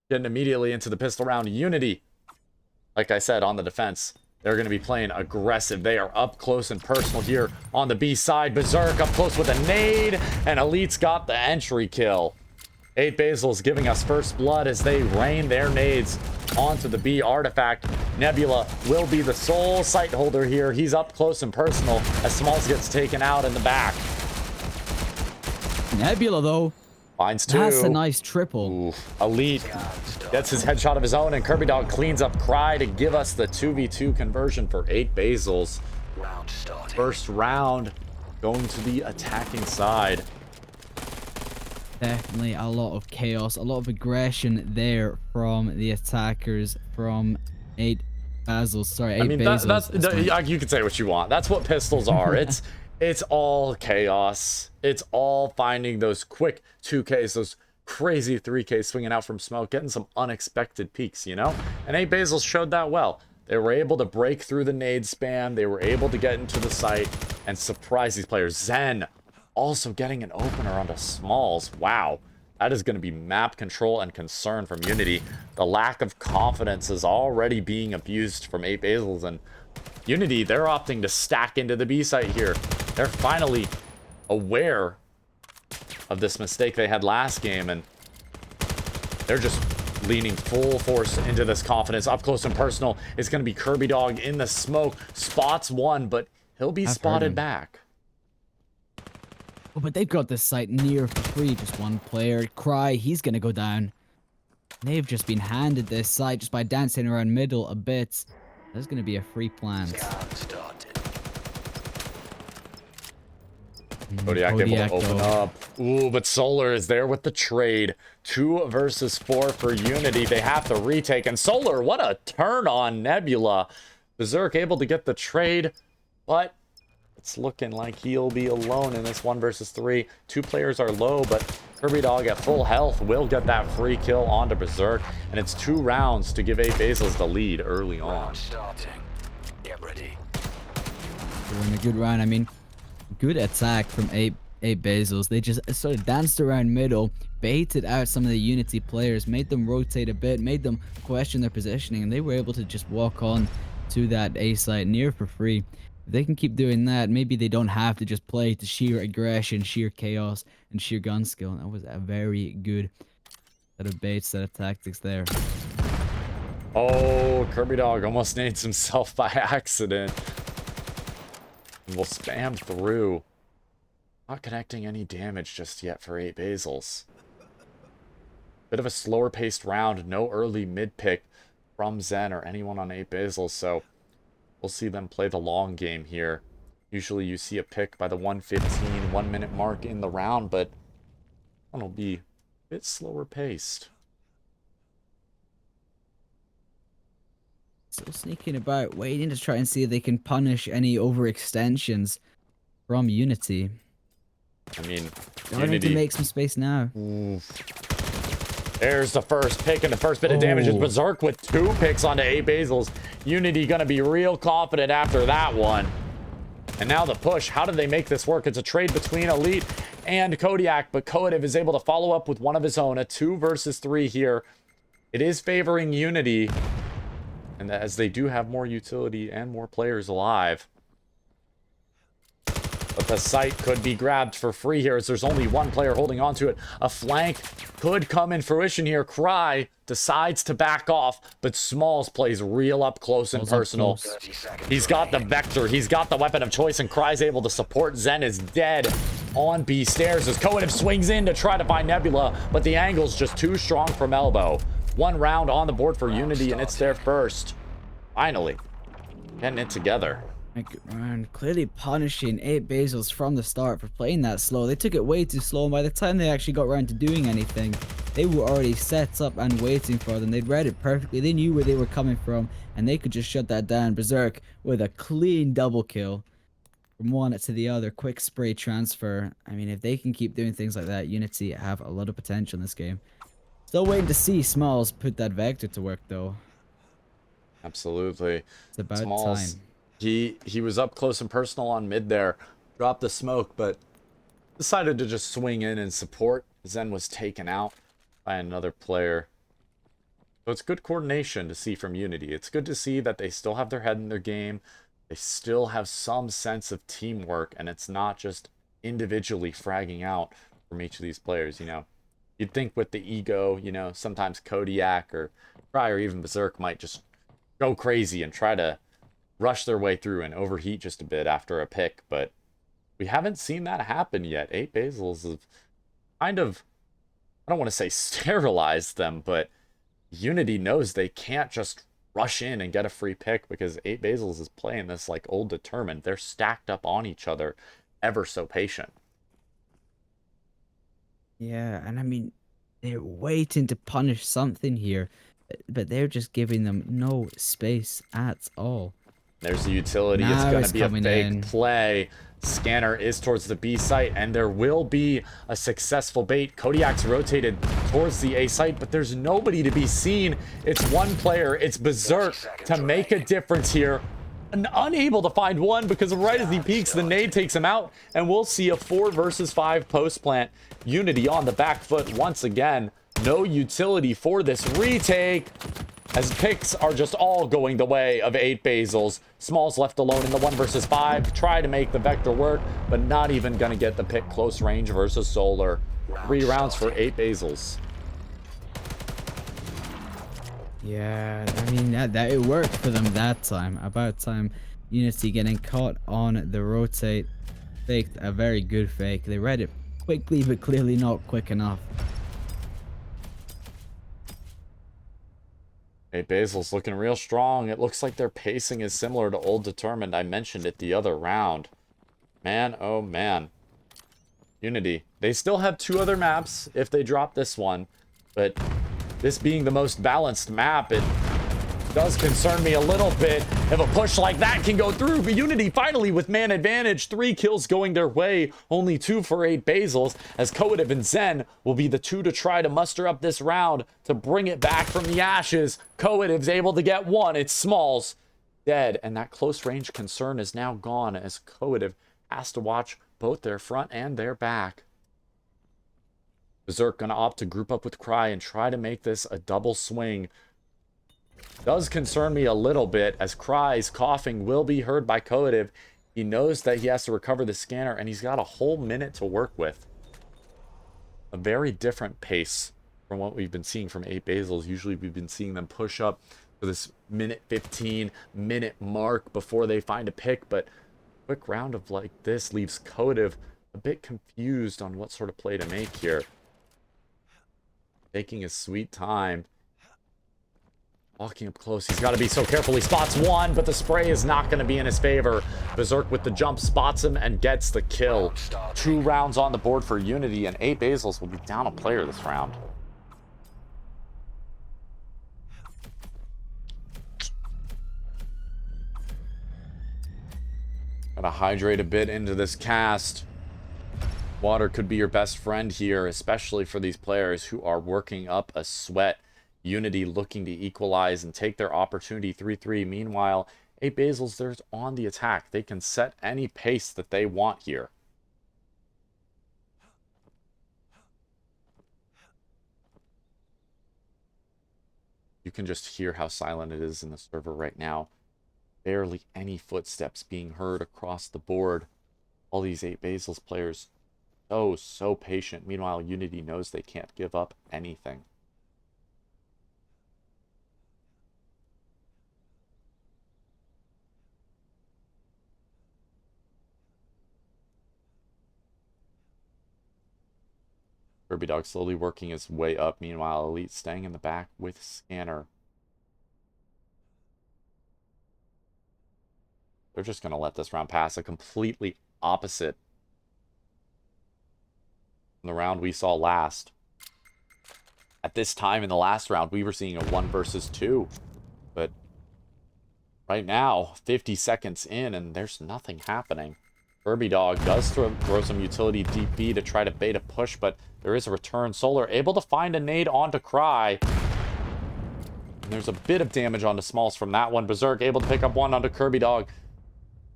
getting immediately into the pistol round. Unity, like I said, on the defense. They're going to be playing aggressive. They are up close and personal here on the B side. Berserk up close with a nade, and Elite's got the entry kill. 8Basils giving us first blood as they rain their nades onto the B artifact. Nebula will be the sole sight holder here. He's up close and personal as Smalls gets taken out in the back. Nebula, though, Finds two. that's a nice triple. Ooh. Elite gets his headshot of his own, and Kirby cleans up Cry to give us the 2v2 conversion for 8Basils. First round going to the attacking side. Definitely a lot of chaos, a lot of aggression there from the attackers from 8Basils. Sorry, 8Basils. You can say what you want. That's what pistols are. It's all chaos. It's all finding those quick 2Ks, those crazy 3Ks swinging out from smoke, getting some unexpected peaks, you know? And 8Basils showed that well. They were able to break through the nade spam. They were able to get into the site and surprise these players. Zen also getting an opener onto Smalls. Wow. That is going to be map control and concern from Unity. The lack of confidence is already being abused from 8Basils, and Unity, they're opting to stack into the B site here. They're finally aware of this mistake they had last game, and they're just leaning full force into this confidence. Up close and personal is going to be Kirby in the smoke. Spots one, but he'll be spotted back. Oh, but they've got this site near for free. Just one player. Cry, he's going to go down. They've just been handed this site just by dancing around middle a bit. There's going to be a free plant. Kodiak able to open up. Ooh, but Solar is there with the trade. 2 versus 4 for Unity. They have to retake. And Solar, what a turn on Nebula. Berserk able to get the trade, but it's looking like he'll be alone in this 1 versus 3. 2 players are low, but Kirby at full health will get that free kill onto Berserk. And it's 2 rounds to give 8Basils the lead early on. Get ready. We're in a good round. I mean, good attack from 8Basils. They just sort of danced around middle, baited out some of the Unity players, made them rotate a bit, made them question their positioning, and they were able to just walk on to that A site near for free. If they can keep doing that, maybe they don't have to just play to sheer aggression, sheer chaos, and sheer gun skill. And that was a very good set of baits, set of tactics there. Oh, Kirby almost nades himself by accident. Will spam through. Not connecting any damage just yet for 8Basils. Bit of a slower paced round. No early mid pick from Zen or anyone on 8Basils, so we'll see them play the long game here. Usually you see a pick by the 1:15, 1 minute mark in the round, but it'll be a bit slower paced. Still sneaking about, waiting to try and see if they can punish any overextensions from Unity. I mean, They need to make some space now. There's the first pick, and the first bit of damage is Berserk with 2 picks onto 8Basils. Unity gonna be real confident after that one. And now the push. How did they make this work? It's a trade between Elite and Kodiak, but Koativ is able to follow up with one of his own. A 2 versus 3 here. It is favoring Unity, and as they do have more utility and more players alive. But the site could be grabbed for free here as there's only 1 player holding on to it. A flank could come in fruition here. Cry decides to back off, but Smalls plays real up close and personal. He's got the vector. He's got the weapon of choice, and Cry's able to support. Zen is dead on B stairs as Koativ swings in to try to find Nebula, but the angle's just too strong from elbow. 1 round on the board for Unity, and it's their first. Finally, getting it together. And clearly punishing 8Basils from the start for playing that slow. They took it way too slow, and by the time they actually got around to doing anything, they were already set up and waiting for them. They'd read it perfectly. They knew where they were coming from, and they could just shut that down. Berserk with a clean double kill from one to the other. Quick spray transfer. I mean, if they can keep doing things like that, Unity have a lot of potential in this game. Still waiting to see Smalls put that vector to work, though. Absolutely. It's about Smalls, time. He was up close and personal on mid there. Dropped the smoke, but decided to just swing in and support. Zen was taken out by another player. So it's good coordination to see from Unity. It's good to see that they still have their head in their game. They still have some sense of teamwork, and it's not just individually fragging out from each of these players, you know. You'd think with the ego, you know, sometimes Kodiak or Cry or even Berserk might just go crazy and try to rush their way through and overheat just a bit after a pick, but we haven't seen that happen yet. 8Basils have kind of, I don't want to say sterilized them, but Unity knows they can't just rush in and get a free pick because 8Basils is playing this like old determined. They're stacked up on each other, ever so patient. Yeah, and I mean, they're waiting to punish something here, but they're just giving them no space at all. There's the utility. Now It's going it's to be a coming fake in. play. Scanner is towards the B site, and there will be a successful bait. Kodiak's rotated towards the A site, but there's nobody to be seen. It's one player. It's Berserk to make a difference here. Unable to find one because right as he peeks, the nade takes him out, and we'll see a 4 versus 5 post plant. Unity on the back foot once again. No utility for this retake, as picks are just all going the way of 8Basils. Smalls left alone in the 1 versus 5. Try to make the vector work, but not even going to get the pick close range versus Solar. 3 rounds for 8Basils. Yeah, I mean, that it worked for them that time. About time. Unity getting caught on the rotate. Faked a very good fake. They read it quickly, but clearly not quick enough. 8Basils looking real strong. It looks like their pacing is similar to Old Determined. I mentioned it the other round. Man, oh man. Unity. They still have 2 other maps if they drop this one, but this being the most balanced map, it does concern me a little bit if a push like that can go through. But Unity finally with man advantage, 3 kills going their way, only 2 for 8Basils, as Koativ and Zen will be the 2 to try to muster up this round to bring it back from the ashes. Koativ's able to get 1. It's Smalls dead, and that close range concern is now gone as Koativ has to watch both their front and their back. Berserk gonna opt to group up with Cry and try to make this a double swing. Does concern me a little bit as Cry's coughing will be heard by Koativ. He knows that he has to recover the scanner, and he's got a whole minute to work with. A very different pace from what we've been seeing from 8Basils. Usually we've been seeing them push up for this minute 15 minute mark before they find a pick, but a quick round of like this leaves Koativ a bit confused on what sort of play to make here. Taking his sweet time. Walking up close. He's got to be so careful. He spots 1, but the spray is not going to be in his favor. Berserk with the jump spots him and gets the kill. 2 rounds on the board for Unity, and 8Basils will be down a player this round. Gotta hydrate a bit into this cast. Water could be your best friend here, especially for these players who are working up a sweat. Unity looking to equalize and take their opportunity 3-3. Meanwhile, 8Basils, they're on the attack. They can set any pace that they want here. You can just hear how silent it is in the server right now. Barely any footsteps being heard across the board. All these 8Basils players so patient. Meanwhile, Unity knows they can't give up anything. Kirby Dog slowly working his way up. Meanwhile, Elite staying in the back with Scanner. They're just going to let this round pass. A completely opposite from the round we saw last. At this time in the last round, we were seeing a 1 versus 2. But right now, 50 seconds in, and there's nothing happening. Kirby Dog does throw some utility deep B to try to bait a push, but there is a return. Solar able to find a nade onto Cry. And there's a bit of damage onto Smalls from that one. Berserk able to pick up 1 onto Kirby Dog.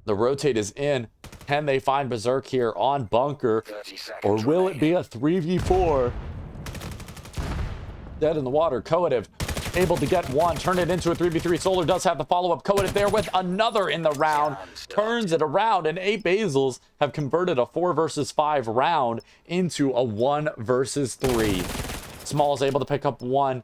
The rotate is in. Can they find Berserk here on Bunker? Or will it be a 3v4? Dead in the water. Koativ able to get one, turn it into a 3v3. Solar does have the follow-up, coded there with another in the round, turns it around, and 8Basils have converted a 4 versus 5 round into a 1 versus 3. Small is able to pick up one.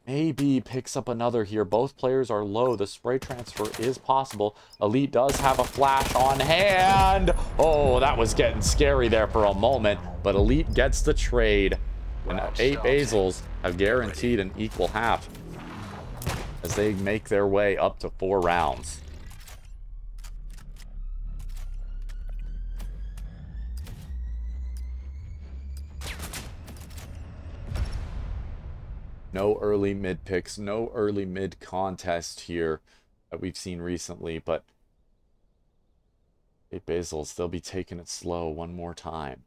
Maybe picks up another here. Both players are low. The spray transfer is possible. Elite does have a flash on hand. Oh, that was getting scary there for a moment. But Elite gets the trade. And 8Basils have guaranteed an equal half as they make their way up to 4 rounds. No early mid picks, no early mid contest here that we've seen recently, but 8Basils, they'll be taking it slow one more time.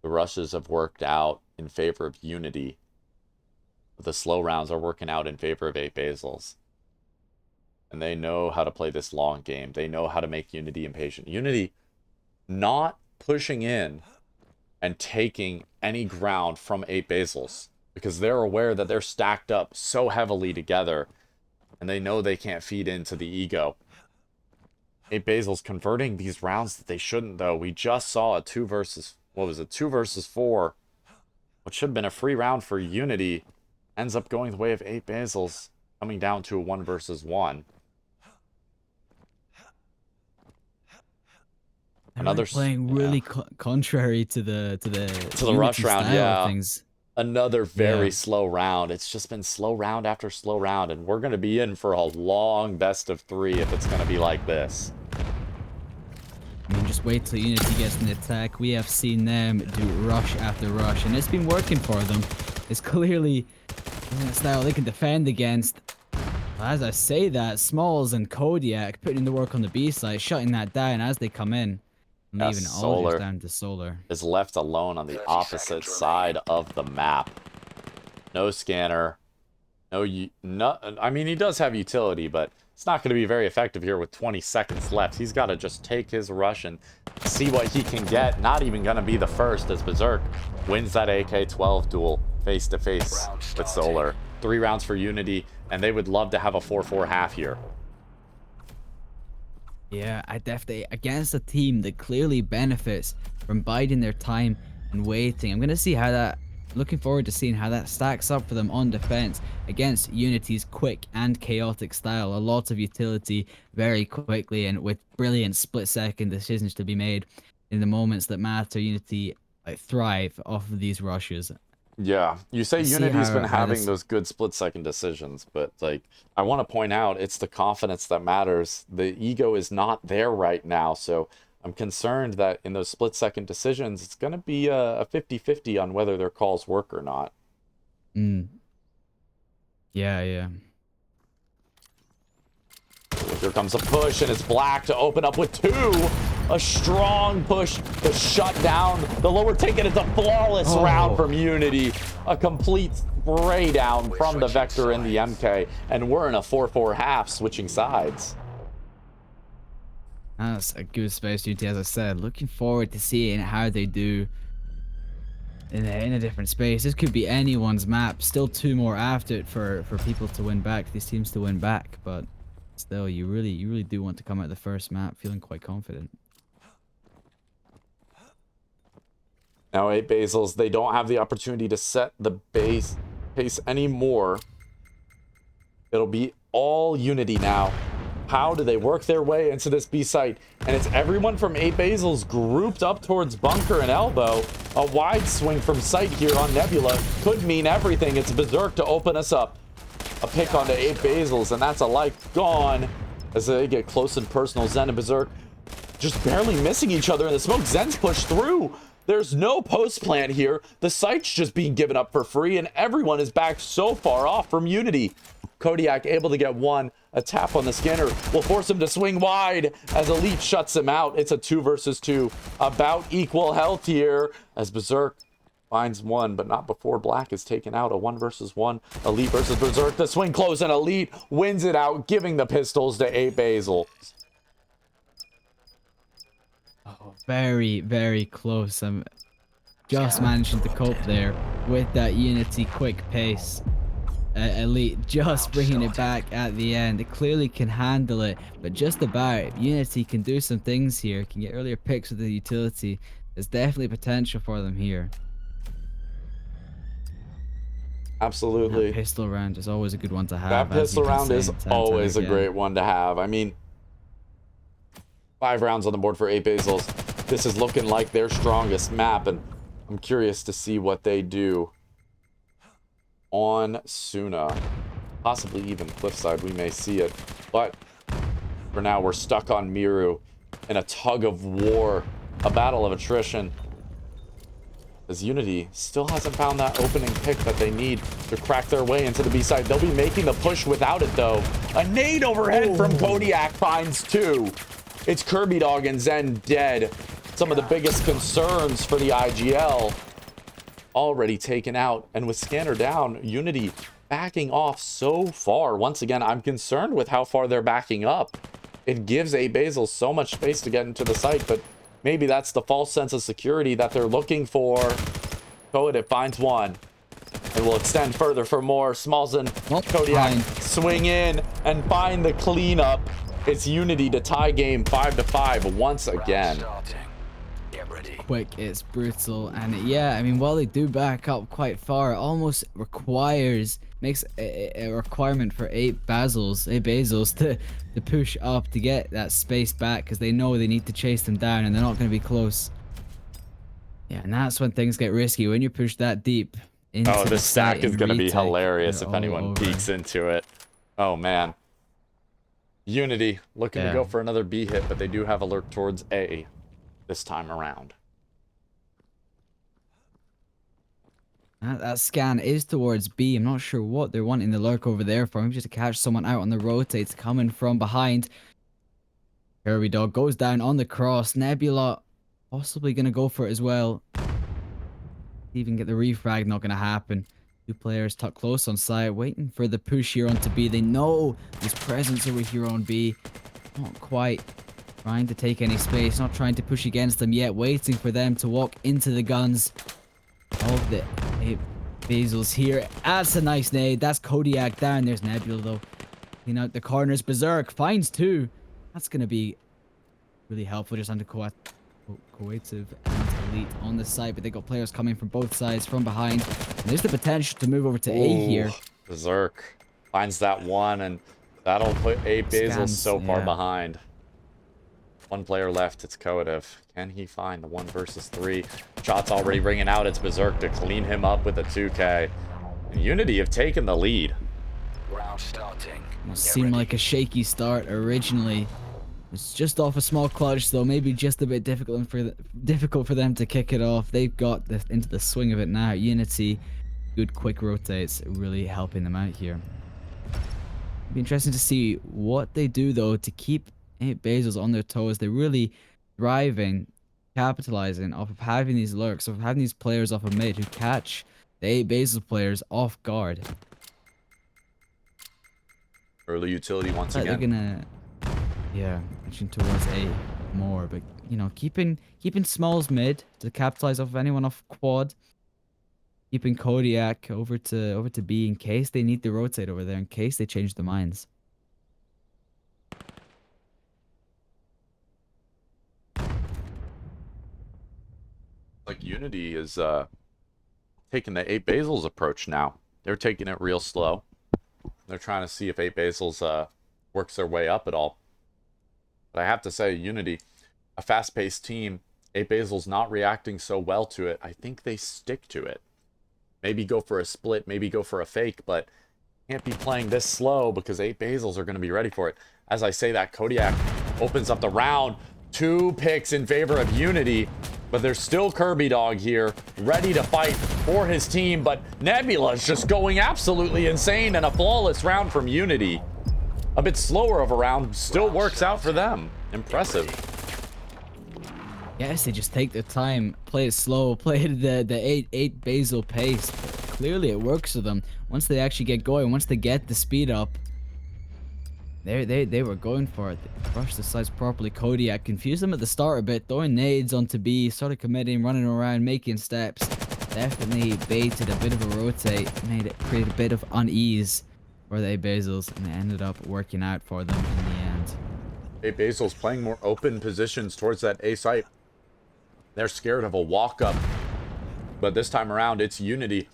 The rushes have worked out in favor of Unity. But the slow rounds are working out in favor of 8Basils. And they know how to play this long game. They know how to make Unity impatient. Unity not pushing in and taking any ground from 8Basils because they're aware that they're stacked up so heavily together and they know they can't feed into the ego. 8Basils converting these rounds that they shouldn't, though. We just saw a 2 versus 4, what should have been a free round for Unity, ends up going the way of 8Basils, coming down to a 1 versus 1. Another playing really contrary to the rush round, yeah. Things. Another very slow round. It's just been slow round after slow round, and we're going to be in for a long best of 3 if it's going to be like this. I mean, just wait till Unity gets an attack. We have seen them do rush after rush, and it's been working for them. It's clearly a style they can defend against. As I say that, Smalls and Kodiak putting in the work on the B side, shutting that down as they come in. Leaving all just down to Solar. Is left alone on the opposite side of the map. No scanner. I mean, he does have utility, but it's not going to be very effective here with 20 seconds left. He's got to just take his rush and see what he can get. Not even going to be the first as Berserk wins that AK-12 duel face-to-face with Solar. 3 rounds for Unity, and they would love to have a 4-4 half here. Yeah, I definitely, against a team that clearly benefits from biding their time and waiting. I'm going to see how that, looking forward to seeing how that stacks up for them on defense against Unity's quick and chaotic style. A lot of utility very quickly and with brilliant split-second decisions to be made in the moments that matter. Unity thrive off of these rushes. Yeah, you say Unity's been having those good split-second decisions, but like I want to point out, it's the confidence that matters. The ego is not there right now, so I'm concerned that in those split-second decisions, it's going to be a 50-50 on whether their calls work or not. Yeah. Here comes a push, and it's Black to open up with 2. A strong push to shut down the lower ticket. It's a flawless round from Unity. A complete spray down from the Vector and the MK. And we're in a 4-4 half, switching sides. That's a good space, Unity, as I said. Looking forward to seeing how they do in a different space. This could be anyone's map. Still 2 more after it for people to win back, these teams to win back. But still, you really do want to come out the first map feeling quite confident. Now 8Basils, they don't have the opportunity to set the base pace anymore. It'll be all Unity now. How do they work their way into this B site? And it's everyone from 8Basils grouped up towards bunker and elbow. A wide swing from sight here on Nebula could mean everything. It's Berserk to open us up. A pick onto 8Basils, and that's a life gone as they get close and personal. Zen and Berserk just barely missing each other in the smoke. Zen's pushed through. There's no post plant here. The site's just being given up for free, and everyone is back so far off from Unity. Kodiak able to get 1. A tap on the scanner will force him to swing wide as Elite shuts him out. It's a 2 versus 2. About equal health here as Berserk finds 1, but not before Black is taken out. A 1 versus 1. Elite versus Berserk. The swing close, and Elite wins it out, giving the pistols to 8Basils. Oh, very, very close. just managing to cope there with that Unity quick pace. Elite just bringing it back at the end. It clearly can handle it, but just about. Unity can do some things here, can get earlier picks with the utility. There's definitely potential for them here. Absolutely. That pistol round is always a good one to have. That pistol round is always a again. great one to have. I mean, 5 rounds on the board for 8Basils. This is looking like their strongest map, and I'm curious to see what they do on Suna. Possibly even Cliffside, we may see it. But for now, we're stuck on Miru in a tug of war, a battle of attrition. As Unity still hasn't found that opening pick that they need to crack their way into the B side. They'll be making the push without it, though. A nade overhead from Kodiak finds 2. It's Kirby Dog and Zen dead. Some of the biggest concerns for the IGL already taken out. And with Scanner down, Unity backing off so far. Once again, I'm concerned with how far they're backing up. It gives 8Basils so much space to get into the site, but maybe that's the false sense of security that they're looking for. It finds 1. And will extend further for more. Smallson, Kodiak swing in and find the cleanup. It's Unity to tie game 5-5 once again. Quick, it's brutal, and yeah, I mean, while they do back up quite far, it almost makes a requirement for 8Basils to push up to get that space back, because they know they need to chase them down and they're not going to be close. Yeah, and that's when things get risky, when you push that deep into Oh, this stack is going to be retake, hilarious if anyone peeks into it. Oh man, Unity looking to go for another B hit, but they do have alert towards A this time around. That scan is towards B. I'm not sure what they're wanting the lurk over there for. Maybe just to catch someone out on the rotates coming from behind. Kirby Dog goes down on the cross. Nebula possibly going to go for it as well. Even get the refrag, not going to happen. 2 players tucked close on side, waiting for the push here onto B. They know there's presence over here on B. Not quite trying to take any space, not trying to push against them yet, waiting for them to walk into the guns of the 8Basils here. That's a nice nade. That's Kodiak down. There's Nebula though. Clean out the corners. Berserk finds 2. That's going to be really helpful just under coative and elite on the side, but they got players coming from both sides from behind. And there's the potential to move over to A here. Berserk finds that 1, and that'll put 8Basils so far behind. 1 player left. It's Coative. Can he find the 1 versus 3? Shots already ringing out. It's Berserk to clean him up with a 2K. And Unity have taken the lead. Round starting. Seemed like a shaky start originally. It's just off a small clutch, though. Maybe just a bit difficult for them to kick it off. They've got into the swing of it now. Unity, good quick rotates, really helping them out here. It'll be interesting to see what they do though to keep 8Basils on their toes. They're really thriving, capitalizing off of having these lurks, of having these players off of mid who catch the 8Basils players off guard. Early utility once again. They're gonna, inching towards A more, but you know, keeping Smalls mid to capitalize off of anyone off quad. Keeping Kodiak over to B in case they need to rotate over there, in case they change their minds. Like Unity is taking the 8Basils approach now. They're taking it real slow. They're trying to see if 8Basils works their way up at all. But I have to say, Unity, a fast-paced team, 8Basils not reacting so well to it. I think they stick to it. Maybe go for a split, maybe go for a fake, but can't be playing this slow because 8Basils are going to be ready for it. As I say that, Kodiak opens up the round. 2 picks in favor of Unity, but there's still Kirby Dog here, ready to fight for his team, but Nebula's just going absolutely insane, and a flawless round from Unity. A bit slower of a round, still works out for them. Impressive. Yes, they just take their time, play it slow, play the 8Basil pace. But clearly it works for them. Once they actually get going, once they get the speed up, They were going for it. They brushed the sides properly. Kodiak confused them at the start a bit, throwing nades onto B, started committing, running around, making steps. Definitely baited a bit of a rotate, created a bit of unease for the 8Basils, and it ended up working out for them in the end. 8Basils playing more open positions towards that A site. They're scared of a walk-up, but this time around it's Unity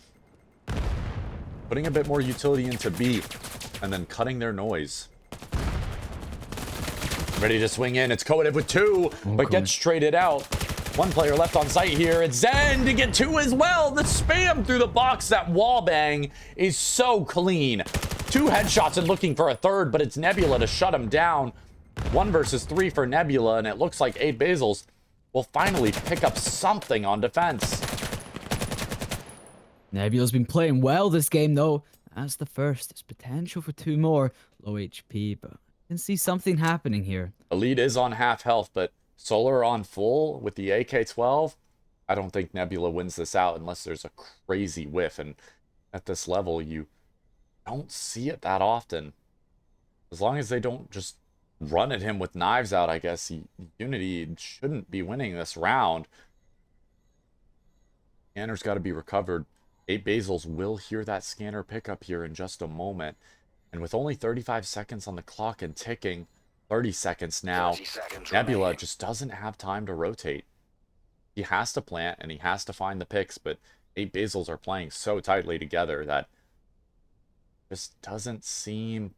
putting a bit more utility into B and then cutting their noise. Ready to swing in. It's Koetiv with 2, but gets traded out. One player left on site here. It's Zen to get 2 as well. The spam through the box. That wall bang is so clean. 2 headshots and looking for a third, but it's Nebula to shut him down. 1 versus 3 for Nebula, and it looks like 8Basils will finally pick up something on defense. Nebula's been playing well this game, though. That's the first. There's potential for 2 more. Low HP, but I can see something happening here. Elite is on half health, but Solar on full with the AK-12. I don't think Nebula wins this out unless there's a crazy whiff, and at this level, you don't see it that often. As long as they don't just run at him with knives out, I guess Unity shouldn't be winning this round. Scanner's got to be recovered. 8Basils will hear that scanner pickup here in just a moment. And with only 35 seconds on the clock and ticking, 30 seconds now, 30 seconds Nebula remaining. just doesn't have time to rotate. He has to plant and he has to find the picks, but 8Basils are playing so tightly together that just doesn't seem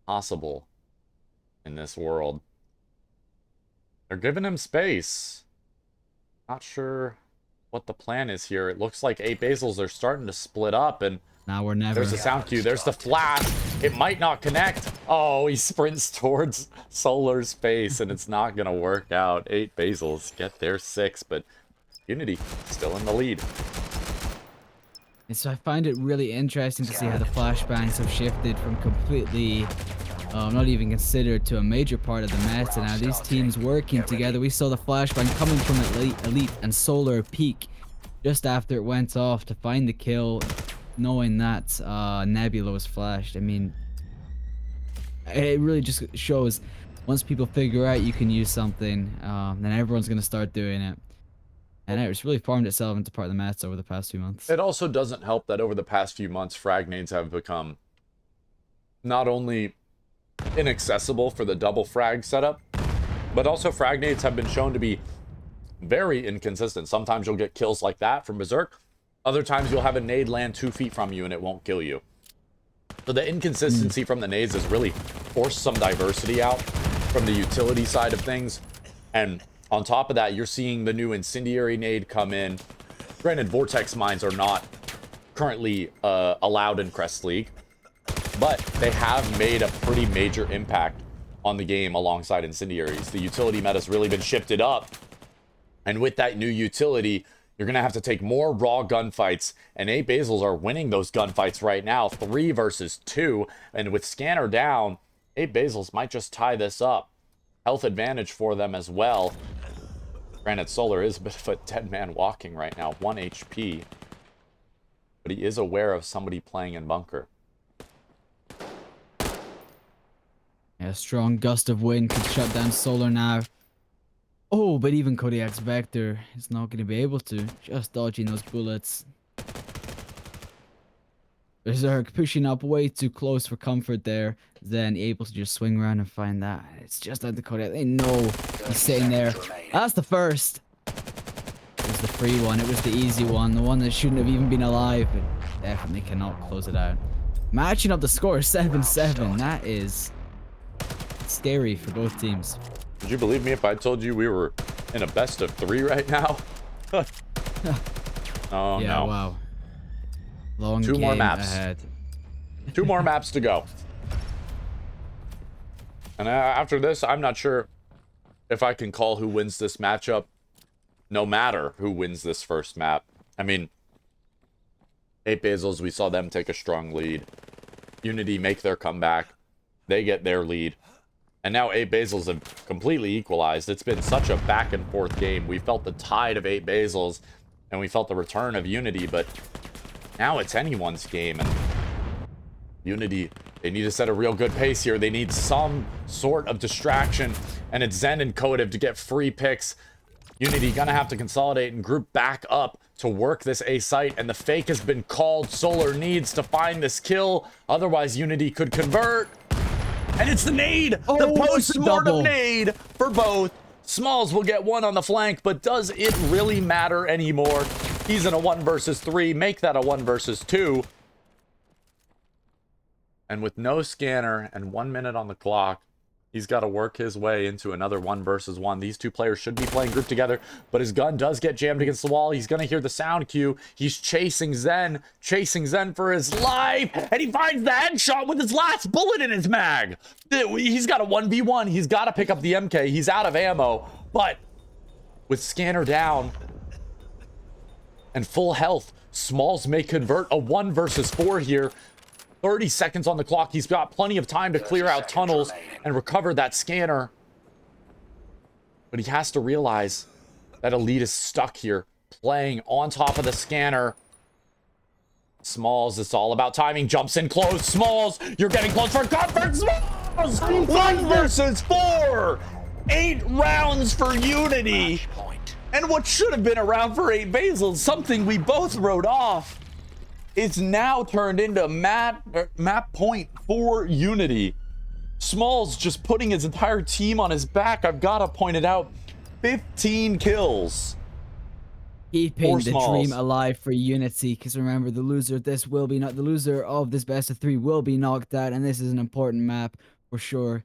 possible in this world. They're giving him space. Not sure what the plan is here. It looks like 8Basils are starting to split up, and Now we're never. there's the sound cue. There's the flash. It might not connect. Oh, he sprints towards Solar's face, and it's not going to work out. 8Basils get their 6, but Unity still in the lead. And so I find it really interesting to see how the flashbangs have shifted from completely not even considered to a major part of the meta. Now these teams working together. We saw the flashbang coming from Elite and Solar peak just after it went off to find the kill, knowing that Nebula was flashed. I mean, it really just shows once people figure out you can use something, then everyone's going to start doing it. And it's really formed itself into part of the meta over the past few months. It also doesn't help that over the past few months, frag nades have become not only inaccessible for the double frag setup, but also frag nades have been shown to be very inconsistent. Sometimes you'll get kills like that from Berserk. Other times you'll have a nade land 2 feet from you and it won't kill you. So the inconsistency from the nades has really forced some diversity out from the utility side of things. And on top of that, you're seeing the new incendiary nade come in. Granted, vortex mines are not currently allowed in Crest League, but they have made a pretty major impact on the game alongside incendiaries. The utility meta's really been shifted up. And with that new utility, you're going to have to take more raw gunfights. And 8Basils are winning those gunfights right now, 3 versus 2. And with Scanner down, 8Basils might just tie this up. Health advantage for them as well. Granted, Solar is a bit of a dead man walking right now, 1 HP. But he is aware of somebody playing in bunker. Yeah, a strong gust of wind could shut down Solar now. Oh, but even Kodiak's Vector is not going to be able to. Just dodging those bullets. Berserk pushing up way too close for comfort there. Then able to just swing around and find that. It's just like the Kodiak. They know he's sitting there. That's the first. It was the free one. It was the easy one. The one that shouldn't have even been alive. But definitely cannot close it out. Matching up the score 7-7. That is scary for both teams. Would you believe me if I told you we were in a best of 3 right now? Oh, yeah, no. wow. Long 2 more game maps. ahead. 2 more maps to go. And after this, I'm not sure if I can call who wins this matchup, no matter who wins this first map. I mean, 8Basils, we saw them take a strong lead. Unity make their comeback. They get their lead. And now 8Basils have completely equalized. It's been such a back and forth game. We felt the tide of 8Basils, and we felt the return of Unity, but now it's anyone's game. And Unity They need to set a real good pace here. They need some sort of distraction, and it's Zen and Kodev to get free picks. Unity gonna have to consolidate and group back up to work this A site, and the fake has been called. Solar needs to find this kill, otherwise Unity could convert. And it's the nade, the post-mortem nade for both. Smalls will get one on the flank, but does it really matter anymore? He's in a 1 versus 3, make that a 1 versus 2. And with no scanner and 1 minute on the clock, he's got to work his way into another 1 versus 1. These two players should be playing group together, but his gun does get jammed against the wall. He's going to hear the sound cue. He's chasing Zen for his life, and he finds the headshot with his last bullet in his mag. He's got a 1v1. He's got to pick up the MK. He's out of ammo, but with scanner down and full health, Smalls may convert a 1 versus 4 here. 30 seconds on the clock. He's got plenty of time to clear out tunnels and recover that scanner. But he has to realize that Elite is stuck here, playing on top of the scanner. Smalls, it's all about timing. Jumps in close. Smalls, you're getting close for comfort. Smalls! 1 versus 4! 8 rounds for Unity. And what should have been a round for 8Basils, something we both wrote off, it's now turned into map point for Unity. Smalls just putting his entire team on his back. I've got to point it out. 15 kills. Keeping the dream alive for Unity, because remember, the loser of this will be not the loser of this best of 3 will be knocked out, and this is an important map for sure.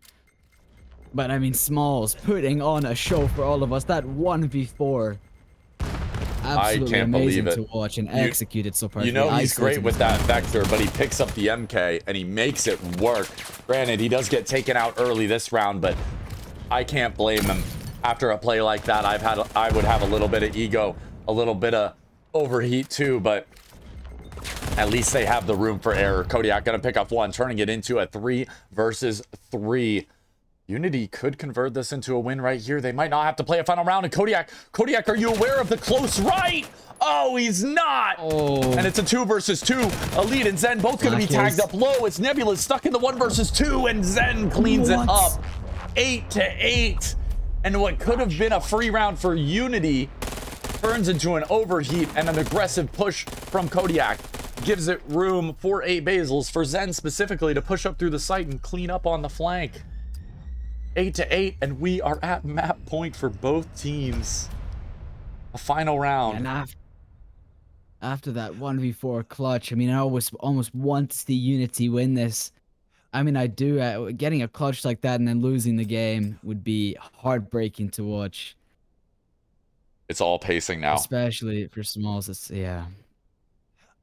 But I mean, Smalls putting on a show for all of us. That 1v4. Absolutely I can't believe it. To watch and execute it so perfectly. You know he's great with that vector, but he picks up the MK and he makes it work. Granted, he does get taken out early this round, but I can't blame him. After a play like that, I would have a little bit of ego, a little bit of overheat too, but at least they have the room for error. Kodiak gonna pick up 1, turning it into a 3 versus 3. Unity could convert this into a win right here. They might not have to play a final round. And Kodiak, are you aware of the close right? Oh, he's not. Oh. And it's a 2 versus 2. Elite and Zen both going to be tagged up low. It's Nebula stuck in the 1 versus 2, and Zen cleans it up. 8-8. And what could have been a free round for Unity turns into an overheat, and an aggressive push from Kodiak gives it room for 8Basils, for Zen specifically, to push up through the site and clean up on the flank. 8-8, and we are at map point for both teams. A final round. And after that 1v4 clutch, I mean, I almost want to see Unity win this. I mean, I do. Getting a clutch like that and then losing the game would be heartbreaking to watch. It's all pacing now. Especially for Smalls. Yeah.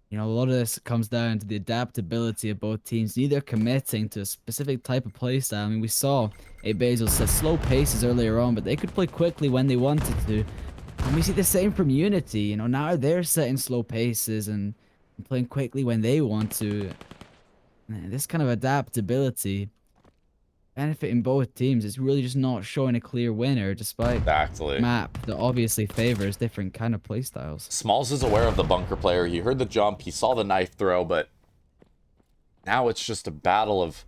You know, a lot of this comes down to the adaptability of both teams, neither committing to a specific type of playstyle. I mean, we saw 8Basils set slow paces earlier on, but they could play quickly when they wanted to. And we see the same from Unity. You know, now they're setting slow paces and playing quickly when they want to. And this kind of adaptability benefiting both teams. It's really just not showing a clear winner, despite map that obviously favors different kind of playstyles. Smalls is aware of the bunker player. He heard the jump. He saw the knife throw, but now it's just a battle of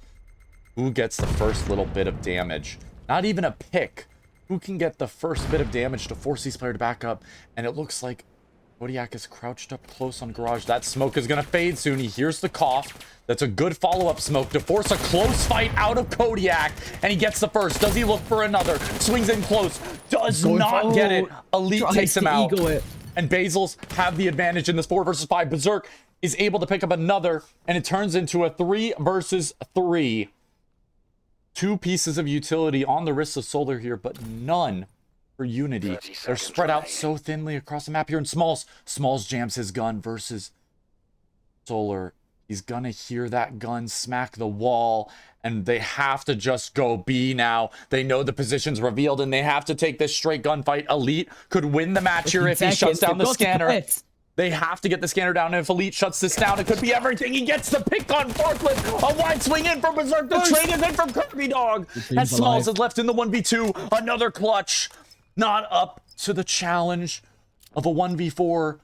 who gets the first little bit of damage. Not even a pick. Who can get the first bit of damage to force these players to back up? And it looks like Kodiak is crouched up close on Garage. That smoke is going to fade soon. He hears the cough. That's a good follow-up smoke to force a close fight out of Kodiak. And he gets the first. Does he look for another? Swings in close. Does not get it. Elite takes him out. And Basils have the advantage in this 4 versus 5. Berserk is able to pick up another. And it turns into a 3 versus 3. 2 pieces of utility on the wrists of Solar here, but none for Unity. They're spread out so thinly across the map here. And Smalls jams his gun versus Solar. He's gonna hear that gun smack the wall, and they have to just go B now. They know the position's revealed, and they have to take this straight gunfight. Elite could win the match here if he shuts down the scanner. They have to get the scanner down, and if Elite shuts this down, it could be everything. He gets the pick on Forklift. A wide swing in from Berserk. The trade is in from Kirby Dog. And Smalls is left in the 1v2. Another clutch. Not up to the challenge of a 1v4.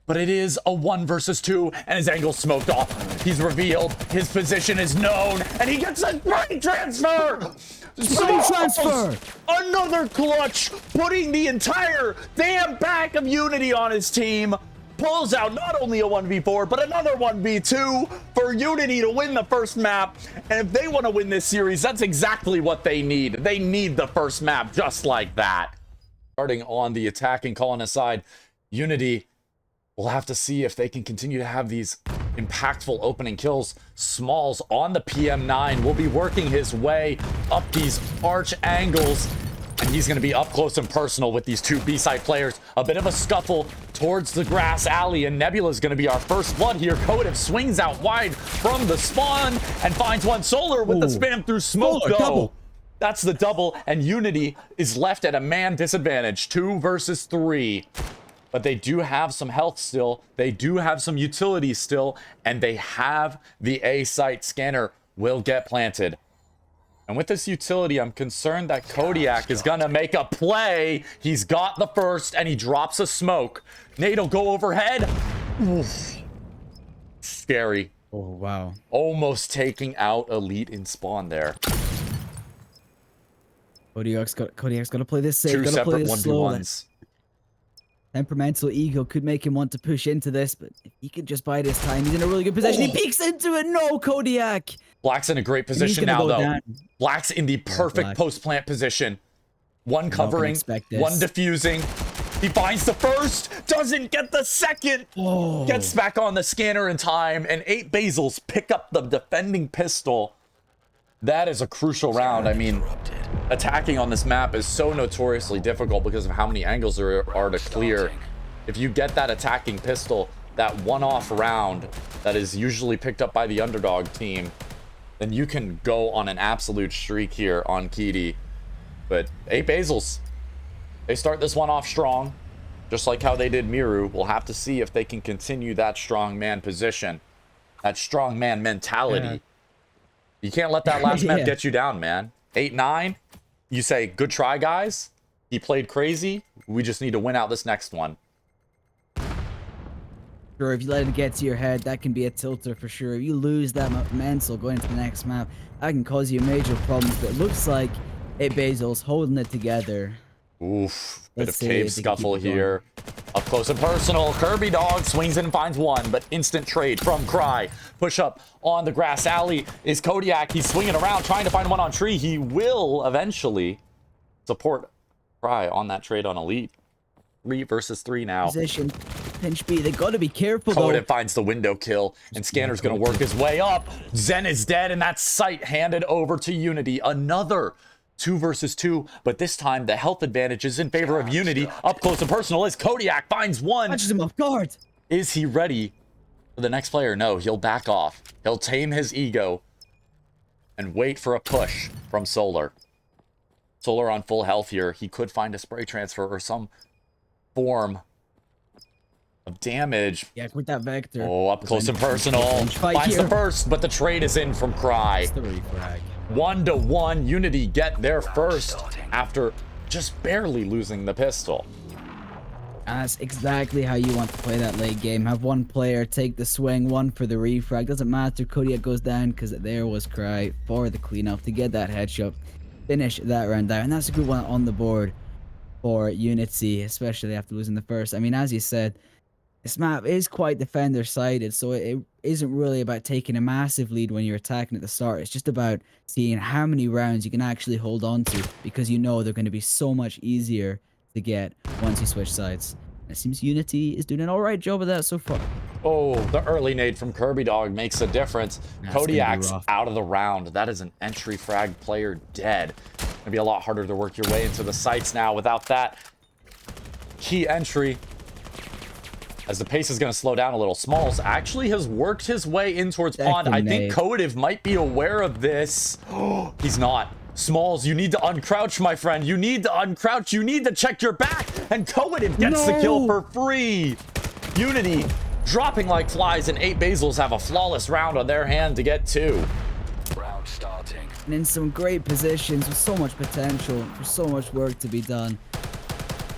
but it is a 1 versus 2, and his angle's smoked off. He's revealed, his position is known, and he gets a spray transfer! Spray transfer! Another clutch, putting the entire damn pack of Unity on his team. Pulls out not only a 1v4, but another 1v2 for Unity to win the first map. And if they want to win this series, that's exactly what they need. They need the first map just like that. Starting on the attacking colonist side, Unity will have to see if they can continue to have these impactful opening kills. Smalls on the PM9 will be working his way up these arch angles. And he's going to be up close and personal with these two B-side players. A bit of a scuffle towards the grass alley, and Nebula is going to be our first blood here. Kodev swings out wide from the spawn and finds one. Solar with the spam through smoke, Solar, though. double. That's the double, and Unity is left at a man disadvantage, 2 versus 3. But they do have some health still. They do have some utility still, and they have the A-site scanner will get planted. And with this utility, I'm concerned that Kodiak is going to make a play. He's got the first, and he drops a smoke. Nade will go overhead. Oof. Scary. Oh, wow. Almost taking out Elite in spawn there. Kodiak's got to play this safe. Two Gotta play separate this slow. 1v1s. Temperamental ego could make him want to push into this, but if he could just buy this time, he's in a really good position. He peeks into it. No, Kodiak. Black's in a great And he's position gonna now, go though. down. Black's in the perfect Black. post-plant position. One Not gonna covering, expect this. one diffusing. He finds the first, doesn't get the second. Oh. Gets back on the scanner in time, and 8Basils pick up the defending pistol. That is a crucial round. I mean, attacking on this map is so notoriously difficult because of how many angles there are to clear. If you get that attacking pistol, that one-off round that is usually picked up by the underdog team, then you can go on an absolute streak here on Kidi. But 8Basils, they start this one off strong, just like how they did Miru. We'll have to see if they can continue that strong man position, that strong man mentality. Yeah. You can't let that last map Yeah. get you down, man. 8-9, you say, good try, guys. He played crazy. We just need to win out this next one. Sure, if you let it get to your head, that can be a tilter for sure. If you lose that mental going into the next map, that can cause you major problems. But it looks like 8Basils holding it together. Oof, bit Let's of see cave if they can scuffle keep it going. here. Up close and personal. Kirby Dog swings in and finds one, but instant trade from Cry. Push up on the grass alley is Kodiak. He's swinging around trying to find one on tree. He will eventually support Cry on that trade on Elite. 3 versus 3 now. Position, pinch B. They got to be careful though. Kodev finds the window kill, and Scanner's going to work his way up. Zen is dead, and that sight handed over to Unity. Another 2 versus 2, but this time the health advantage is in favor of Unity. Up close and personal as Kodiak finds one. Catches him off guard. Is he ready for the next player? No, he'll back off. He'll tame his ego and wait for a push from Solar. Solar on full health here. He could find a spray transfer or some form of damage. Yeah, with that vector. Oh, up close and personal. Fight Finds here. the first, but the trade is in from Cry. It's the refrag. 1-1. Unity get there first after just barely losing the pistol. And that's exactly how you want to play that late game. Have one player take the swing, one for the refrag. Doesn't matter. Kodiak goes down because there was Cry for the cleanup to get that headshot. Finish that round down. And that's a good one on the board for Unity, especially after losing the first. I mean, as you said, this map is quite defender-sided, so it isn't really about taking a massive lead when you're attacking at the start. It's just about seeing how many rounds you can actually hold on to, because you know they're going to be so much easier to get once you switch sides. And it seems Unity is doing an alright job of that so far. Oh, the early nade from Kirby Dog makes a difference. That's gonna be Kodiak's rough. out of the round. That is an entry frag player dead. Gonna be a lot harder to work your way into the sites now without that key entry. As the pace is going to slow down a little. Smalls actually has worked his way in towards pond. I think nade. Kodev might be aware of this. He's not. Smalls, you need to uncrouch, my friend. You need to uncrouch. You need to check your back. And Kodev gets the kill for free. Unity dropping like flies, and 8Basils have a flawless round on their hand to get 2. Round starting. And in some great positions with so much potential, for so much work to be done.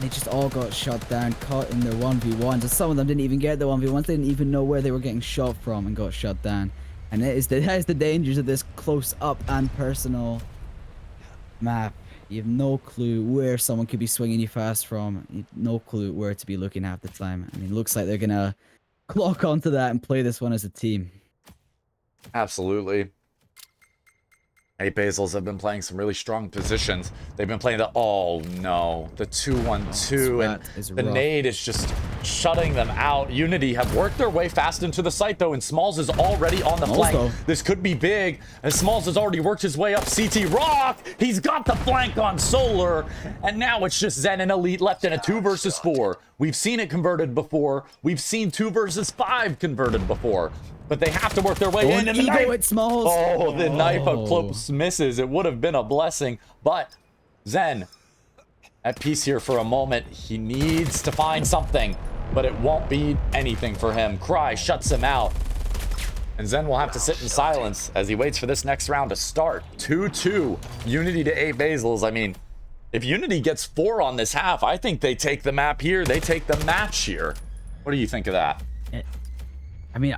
They just all got shot down, caught in their 1v1s. And some of them didn't even get the 1v1s. They didn't even know where they were getting shot from and got shot down. And that is the dangers of this close up and personal map. You have no clue where someone could be swinging you fast from. You have no clue where to be looking half the time. And it looks like they're going to clock onto that and play this one as a team. Absolutely. 8Basils have been playing some really strong positions. They've been playing the, oh no, the 2-1-2, and the nade is just shutting them out. Unity have worked their way fast into the site though, and Smalls is already on the flank. This could be big, and Smalls has already worked his way up. CT Rock, he's got the flank on Solar, and now it's just Zen and Elite left in a 2 versus 4. We've seen it converted before. We've seen 2 versus 5 converted before. But they have to work their way in. And the knife, Smalls. oh, the knife up close misses. It would have been a blessing. But Zen at peace here for a moment. He needs to find something, but it won't be anything for him. Cry shuts him out. And Zen will have to sit in silence as he waits for this next round to start. 2-2. Unity to 8Basils. I mean, if Unity gets 4 on this half, I think they take the map here. They take the match here. What do you think of that? I mean,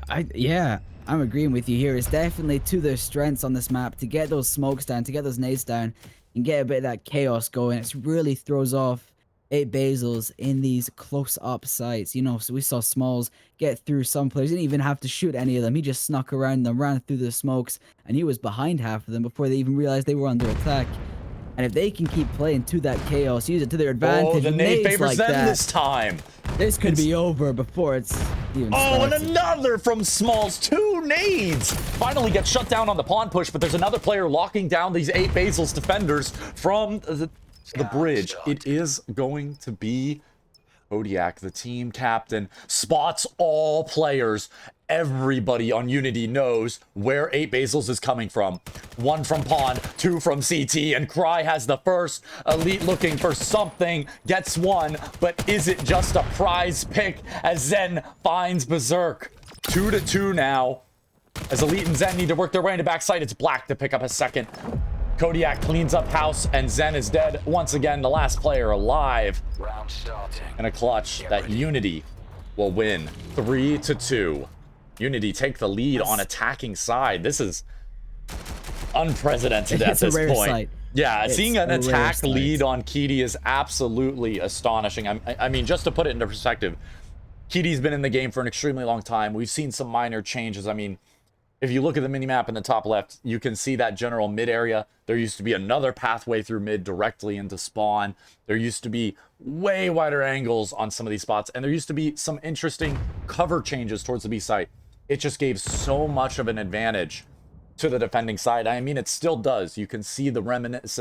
I'm agreeing with you here. It's definitely to their strengths on this map to get those smokes down, to get those nades down, and get a bit of that chaos going. It really throws off 8Basils in these close-up sites. You know, so we saw Smalls get through some players. He didn't even have to shoot any of them. He just snuck around them, ran through the smokes, and he was behind half of them before they even realized they were under attack. And if they can keep playing to that chaos, use it to their advantage. Oh, the nade favors like them this time. This could be over before it's even started. And another from Smalls. 2 nades. Finally gets shut down on the pawn push, but there's another player locking down these 8Basils defenders from the bridge. It is going to be Kodiak, the team captain, spots all players. Everybody on Unity knows where 8Basils is coming from. 1 from Pond, 2 from CT, and Cry has the first. Elite looking for something, gets 1, but is it just a prize pick as Zen finds Berserk? 2-2 now, as Elite and Zen need to work their way into backside. It's Black to pick up a second. Kodiak cleans up house, and Zen is dead. Once again, the last player alive. Round starting. And a clutch that Unity will win 3-2. Unity take the lead on attacking side. This is unprecedented at this point. Sight. Yeah, seeing an attack lead on Kitty is absolutely astonishing. I mean, just to put it into perspective, Kitty's been in the game for an extremely long time. We've seen some minor changes. I mean, if you look at the minimap in the top left, you can see that general mid area. There used to be another pathway through mid directly into spawn. There used to be way wider angles on some of these spots, and there used to be some interesting cover changes towards the B site. It just gave so much of an advantage to the defending side. I mean, it still does. You can see the remnants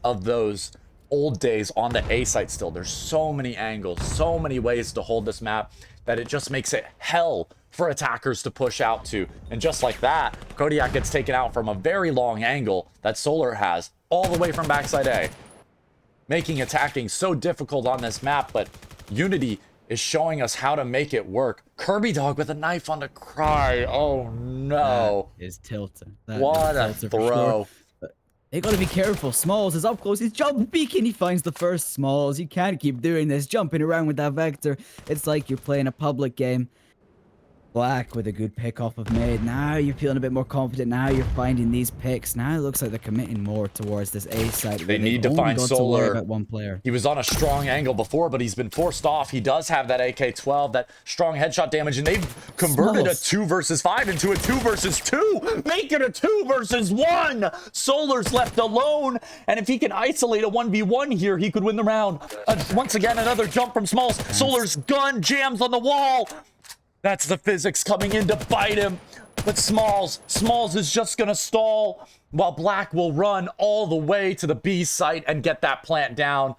of those old days on the A site still. There's so many angles, so many ways to hold this map that it just makes it hell for attackers to push out to. And just like that, Kodiak gets taken out from a very long angle that Solar has all the way from backside A, making attacking so difficult on this map. But Unity is showing us how to make it work. Kirby Dog with a knife on the Cry. Oh no. That is tilting. What a throw. Sure. They gotta be careful. Smalls is up close. He's jump peeking. He finds the first. Smalls. You can't keep doing this, jumping around with that vector. It's like you're playing a public game. Black with a good pick off of mid. Now you're feeling a bit more confident. Now you're finding these picks. Now it looks like they're committing more towards this A side. They need to find Solar. About one player. He was on a strong angle before, but he's been forced off. He does have that AK-12, that strong headshot damage, and they've converted a 2 versus 5 into a 2 versus 2. Make it a 2 versus 1. Solar's left alone, and if he can isolate a 1v1 here, he could win the round. Once again, another jump from Smalls. Solar's gun jams on the wall. That's the physics coming in to bite him. But Smalls is just going to stall while Black will run all the way to the B site and get that plant down.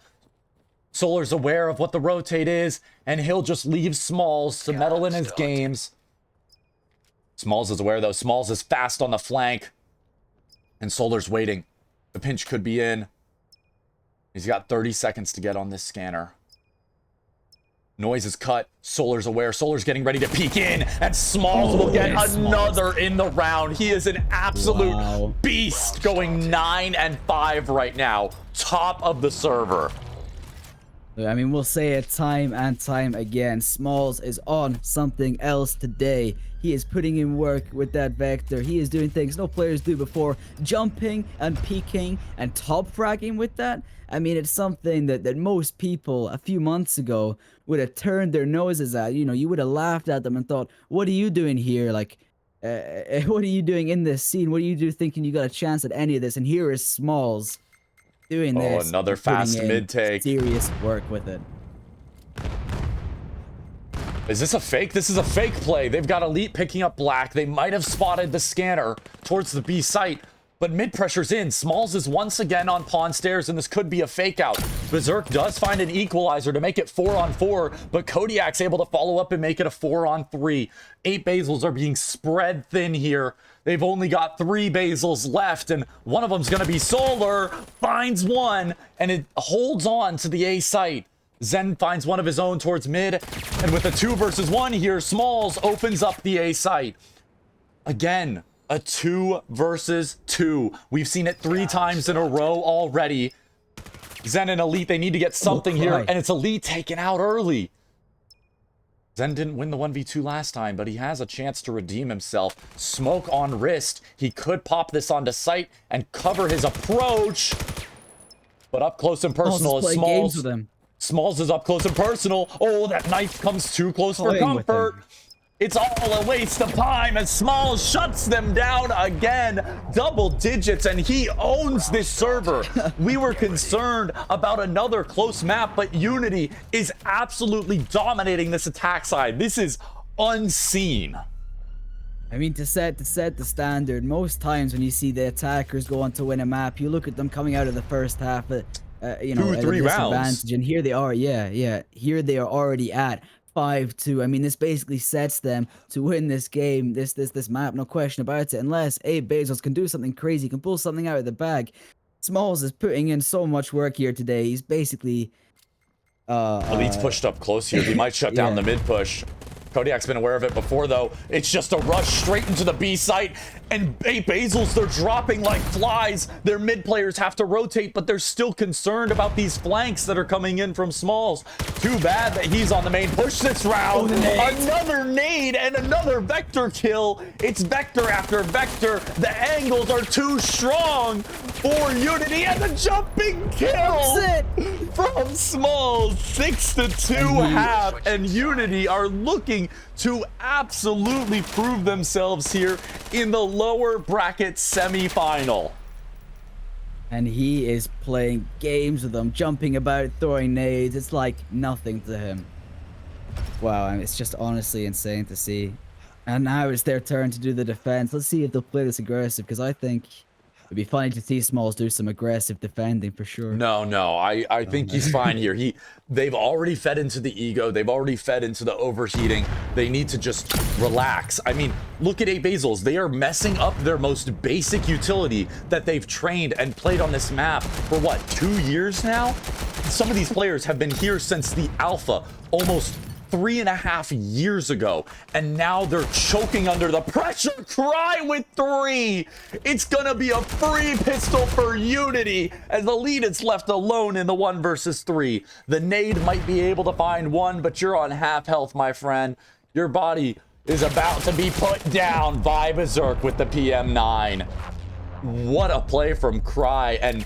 Solar's aware of what the rotate is, and he'll just leave Smalls to meddle in his games. Smalls is aware, though. Smalls is fast on the flank, and Solar's waiting. The pinch could be in. He's got 30 seconds to get on this scanner. Noise is cut. Solar's aware. Solar's getting ready to peek in. And Smalls will get another in the round. He is an absolute beast, going 9 and 5 right now. Top of the server. I mean, we'll say it time and time again. Smalls is on something else today. He is putting in work with that Vector. He is doing things no players do before. Jumping and peeking and top fragging with that. I mean, it's something that most people a few months ago would have turned their noses at. You know, you would have laughed at them and thought, what are you doing here? Like, what are you doing in this scene? What are you thinking you got a chance at any of this? And here is Smalls doing this. Oh, another fast mid take. Serious work with it. Is this a fake? This is a fake play. They've got Elite picking up Black. They might have spotted the scanner towards the B site, but mid pressure's in. Smalls is once again on pawn stairs, and this could be a fake out. Berserk does find an equalizer to make it 4-on-4, but Kodiak's able to follow up and make it a 4-on-3. 8Basils are being spread thin here. They've only got 3 Basils left, and one of them's going to be Solar. Finds one, and it holds on to the A site. Zen finds one of his own towards mid, and with a 2 versus 1 here, Smalls opens up the A site. Again, a 2 versus 2. We've seen it 3 times in a row already. Zen and Elite, they need to get something here, and it's Elite taken out early. Zen didn't win the 1v2 last time, but he has a chance to redeem himself. Smoke on wrist. He could pop this onto site and cover his approach. But up close and personal is Smalls. Smalls is up close and personal. Oh, that knife comes too close for comfort. It's all a waste of time as Smalls shuts them down again. Double digits, and he owns this server. We were concerned about another close map, but Unity is absolutely dominating this attack side. This is unseen. I mean, to set the standard, most times when you see the attackers go on to win a map, you look at them coming out of the first half, you know, 2-3 rounds. And here they are, here they are already at 5-2. I mean, this basically sets them to win this game, this map, no question about it. Unless 8Basils can do something crazy, can pull something out of the bag. Smalls is putting in so much work here today. He's basically Elite's pushed up close here. He might shut down the mid push. Kodiak's been aware of it before, though. It's just a rush straight into the B site, and 8Basils, they're dropping like flies. Their mid players have to rotate, but they're still concerned about these flanks that are coming in from Smalls. Too bad that he's on the main push this round. Another nade and another Vector kill. It's Vector after Vector. The angles are too strong for Unity, and the jumping kill from Smalls. 6-2 half, and Unity are looking to absolutely prove themselves here in the lower bracket semi-final. And he is playing games with them, jumping about, throwing nades. It's like nothing to him. Wow, I mean, it's just honestly insane to see. And now it's their turn to do the defense. Let's see if they'll play this aggressive, because I think it'd be funny to see Smalls do some aggressive defending for sure. No, I think he's fine here. They've already fed into the ego. They've already fed into the overheating. They need to just relax. I mean, look at 8Basils. They are messing up their most basic utility that they've trained and played on this map for what, 2 years now? Some of these players have been here since the alpha, almost 3.5 years ago, and now they're choking under the pressure. Cry with 3. It's gonna be a free pistol for Unity as the lead is left alone in the 1 versus 3. The nade might be able to find one, but you're on half health, my friend. Your body is about to be put down by Berserk with the PM9. What a play from Cry, and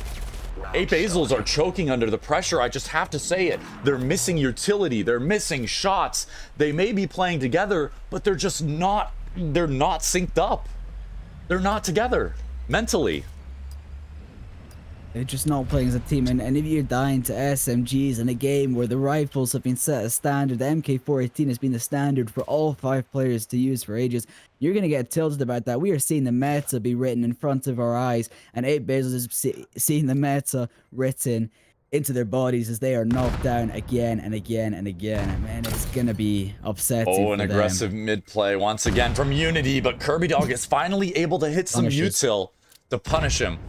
8Basils are choking under the pressure. I just have to say it. They're missing utility. They're missing shots. They may be playing together, but they're just not, they're not synced up. They're not together mentally. They're just not playing as a team, and if you're dying to SMGs in a game where the rifles have been set as standard, the MK418 has been the standard for all 5 players to use for ages, you're going to get tilted about that. We are seeing the meta be written in front of our eyes, and 8Basils is seeing the meta written into their bodies as they are knocked down again and again and again. And man, it's going to be upsetting. Oh, an aggressive mid play once again from Unity, but Kirby Dog is finally able to hit some util to punish him.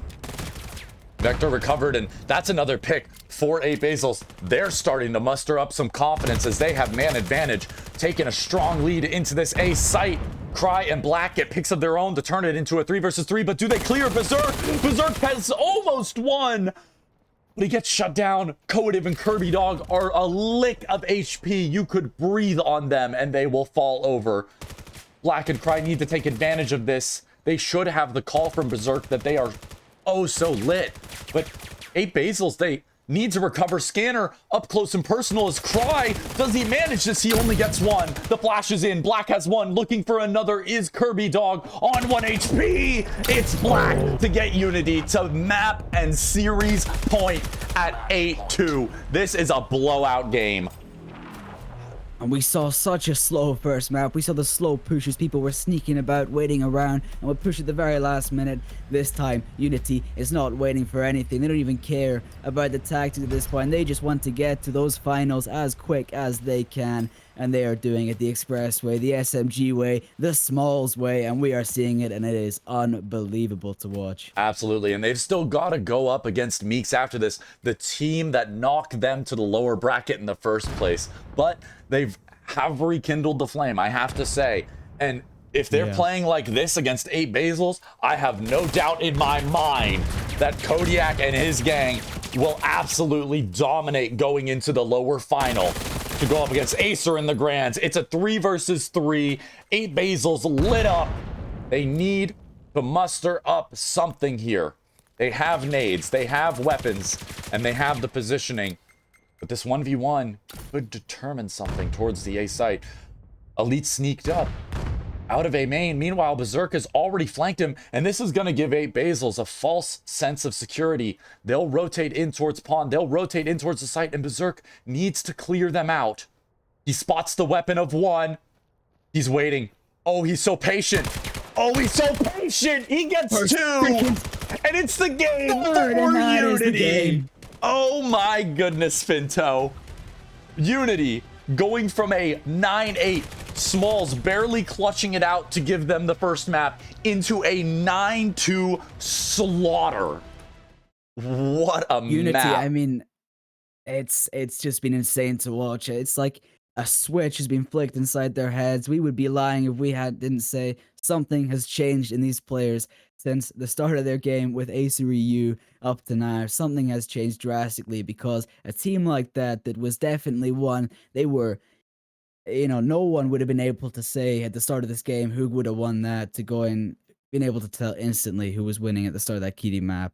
Vector recovered, and that's another pick. for 8Basils. They're starting to muster up some confidence as they have man advantage, taking a strong lead into this A site. Cry and Black get picks of their own to turn it into a 3 versus 3, but do they clear Berserk? Berserk has almost won, but he gets shut down. Coative and Kirby Dog are a lick of HP. You could breathe on them and they will fall over. Black and Cry need to take advantage of this. They should have the call from Berserk that they are oh so lit, but 8Basils, they need to recover Scanner up close and personal as Cry. Does he manage this? He only gets one. The flash is in. Black has one. Looking for another is Kirby Dog on 1 HP. It's Black to get Unity to map and series point at 8-2. This is a blowout game. And we saw such a slow first map. We saw the slow pushes. People were sneaking about, waiting around, and would push at the very last minute. This time, Unity is not waiting for anything. They don't even care about the tactics at this point. They just want to get to those finals as quick as they can. And they are doing it the Express way, the SMG way, the Smalls way, and we are seeing it, and it is unbelievable to watch. Absolutely, and they've still got to go up against Meeks after this, the team that knocked them to the lower bracket in the first place. But they've have rekindled the flame, I have to say. And if they're playing like this against 8Basils, I have no doubt in my mind that Kodiak and his gang will absolutely dominate going into the lower final to go up against Acer in the Grands. It's a 3 versus 3. 8Basils lit up. They need to muster up something here. They have nades, they have weapons, and they have the positioning. But this 1v1 could determine something towards the A site. Elite sneaked up out of A main. Meanwhile, Berserk has already flanked him, and this is going to give 8Basils a false sense of security. They'll rotate in towards Pawn. They'll rotate in towards the site, and Berserk needs to clear them out. He spots the weapon of one. He's waiting. Oh, he's so patient. Oh, he's so patient. He gets two, and it's the game for Unity. Oh my goodness, Finto. Unity going from a 9-8, Smalls barely clutching it out to give them the first map, into a 9-2 slaughter. What a Unity, map. I mean, it's just been insane to watch. It's like a switch has been flicked inside their heads. We would be lying if we didn't say something has changed in these players since the start of their game with Acer EU up to now. Something has changed drastically, because a team like that was definitely one, they were, you know, no one would have been able to say at the start of this game who would have won that, to go and been able to tell instantly who was winning at the start of that Kitty map.